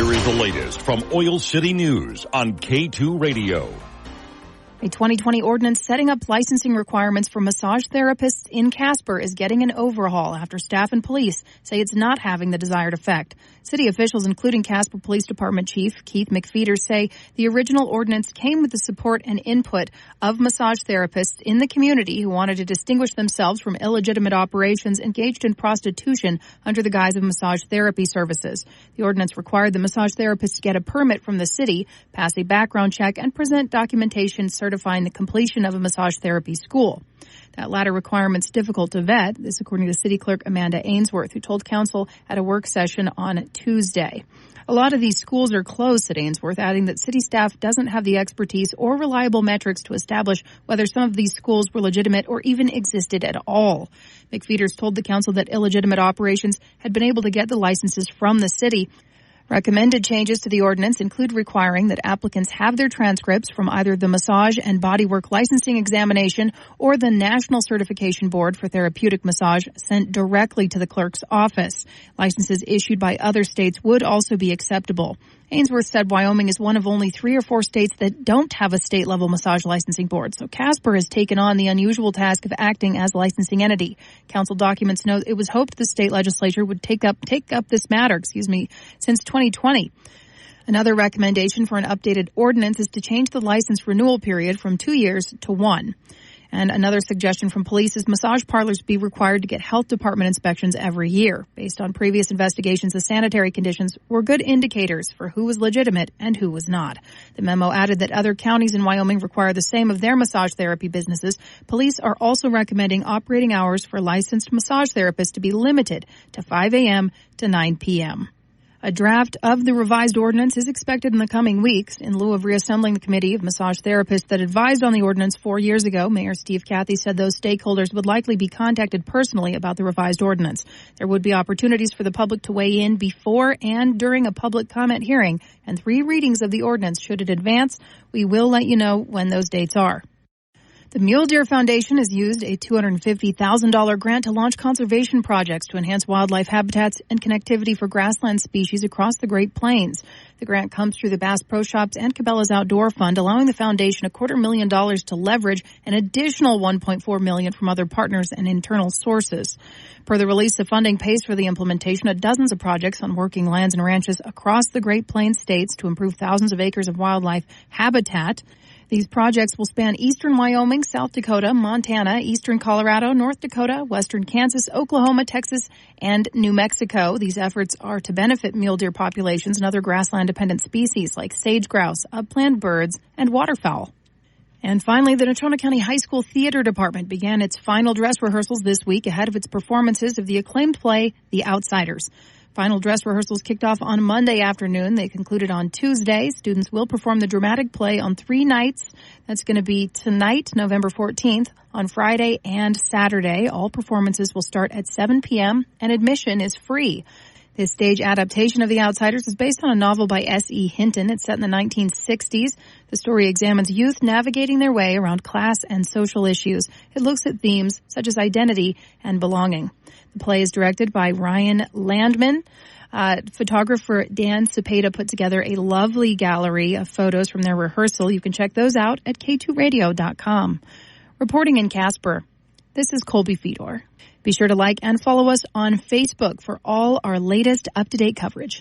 Here is the latest from Oil City News on K2 Radio. A 2020 ordinance setting up licensing requirements for massage therapists in Casper is getting an overhaul after staff and police say it's not having the desired effect. City officials, including Casper Police Department Chief Keith McFeeters, say the original ordinance came with the support and input of massage therapists in the community who wanted to distinguish themselves from illegitimate operations engaged in prostitution under the guise of massage therapy services. The ordinance required the massage therapists to get a permit from the city, pass a background check, and present documentation certifying the completion of a massage therapy school. That latter requirement's difficult to vet, this according to City Clerk Amanda Ainsworth, who told Council at a work session on Tuesday. A lot of these schools are closed, said Ainsworth, adding that city staff doesn't have the expertise or reliable metrics to establish whether some of these schools were legitimate or even existed at all. McFeeters told the Council that illegitimate operations had been able to get the licenses from the city. Recommended changes to the ordinance include requiring that applicants have their transcripts from either the Massage and Bodywork Licensing Examination or the National Certification Board for Therapeutic Massage sent directly to the clerk's office. Licenses issued by other states would also be acceptable. Ainsworth said Wyoming is one of only 3 or 4 states that don't have a state-level massage licensing board, so Casper has taken on the unusual task of acting as licensing entity. Council documents note it was hoped the state legislature would take up this matter, since 2020. Another recommendation for an updated ordinance is to change the license renewal period from 2 years to 1. And another suggestion from police is massage parlors be required to get health department inspections every year. Based on previous investigations, the sanitary conditions were good indicators for who was legitimate and who was not. The memo added that other counties in Wyoming require the same of their massage therapy businesses. Police are also recommending operating hours for licensed massage therapists to be limited to 5 a.m. to 9 p.m. A draft of the revised ordinance is expected in the coming weeks. In lieu of reassembling the committee of massage therapists that advised on the ordinance 4 years ago, Mayor Steve Cathy said those stakeholders would likely be contacted personally about the revised ordinance. There would be opportunities for the public to weigh in before and during a public comment hearing, and 3 readings of the ordinance should it advance. We will let you know when those dates are. The Mule Deer Foundation has used a $250,000 grant to launch conservation projects to enhance wildlife habitats and connectivity for grassland species across the Great Plains. The grant comes through the Bass Pro Shops and Cabela's Outdoor Fund, allowing the foundation $250,000 to leverage an additional $1.4 million from other partners and internal sources. Per the release, the funding pays for the implementation of dozens of projects on working lands and ranches across the Great Plains states to improve thousands of acres of wildlife habitat. These projects will span eastern Wyoming, South Dakota, Montana, eastern Colorado, North Dakota, western Kansas, Oklahoma, Texas, and New Mexico. These efforts are to benefit mule deer populations and other grassland-dependent species like sage grouse, upland birds, and waterfowl. And finally, the Natrona County High School Theater Department began its final dress rehearsals this week ahead of its performances of the acclaimed play, The Outsiders. Final dress rehearsals kicked off on Monday afternoon. They concluded on Tuesday. Students will perform the dramatic play on 3 nights. That's going to be tonight, November 14th, on Friday and Saturday. All performances will start at 7 p.m. and admission is free. This stage adaptation of The Outsiders is based on a novel by S.E. Hinton. It's set in the 1960s. The story examines youth navigating their way around class and social issues. It looks at themes such as identity and belonging. The play is directed by Ryan Landman. Photographer Dan Cepeda put together a lovely gallery of photos from their rehearsal. You can check those out at k2radio.com. Reporting in Casper, this is Colby Fedor. Be sure to like and follow us on Facebook for all our latest up-to-date coverage.